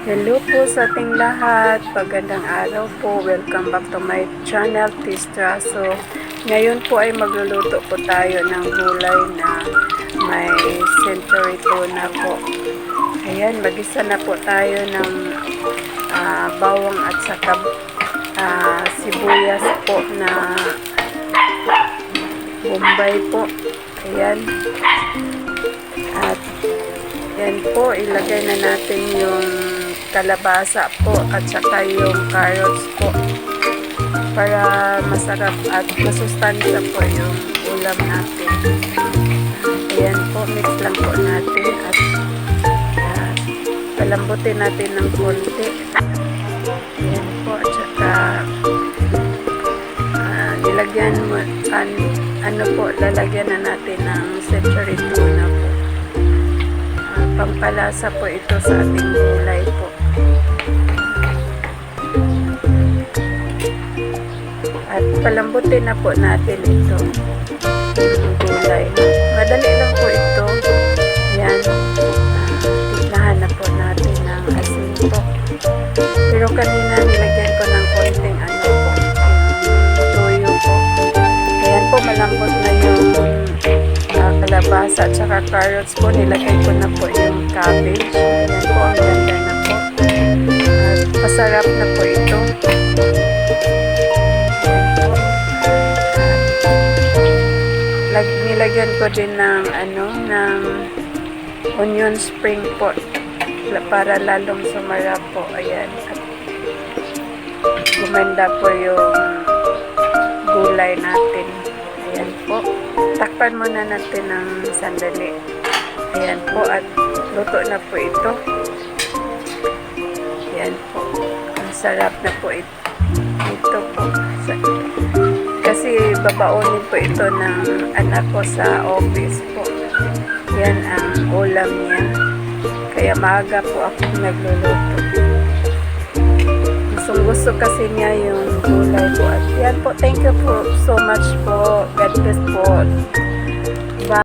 Hello po sa ating lahat. Magandang araw po. Welcome back to my channel, Tistra. So, ngayon po ay magluluto po tayo ng gulay na may century tuna po. Ayan, magisa na po tayo ng bawang at saka sibuyas po na Bombay po. Ayan. At yan po, ilagay na natin yung kalabasa po at saka yung carrots po para masarap at masustansya po yung ulam natin. Ayan po, mix lang po natin at palambutin natin ng konti. Ayan po, at saka nilagyan mo, lalagyan na natin ng century tuna po. Pampalasa po ito sa ating gulay po. At palambutin na po natin ito. Yung gulay. Madali lang po ito. Yan. Tiplahan na po natin ng asin po. Pero kanina nilagyan ko ng konting po. Toyo po. Ayan po, malambot na yung kalabasa at saka carrots po. Nilagay ko na po yung cabbage. Ayan po, ang ganda na po. At masarap na po ito. Nilagyan ko din ng ng onion spring po para lalong sumarap po. Ayan. At gumanda po yung gulay natin. Ayan po. Takpan muna natin ng sandali. Ayan po, at luto na po ito. Ayan po. Ang sarap na po ito. Ito po. Kasi babaonin po ito ng anak ko sa office po. Yan ang ulam niya. Kaya maaga po ako nagluluto. Gusto kasi niya yung gulay po. At yan po, thank you po so much po. God bless po.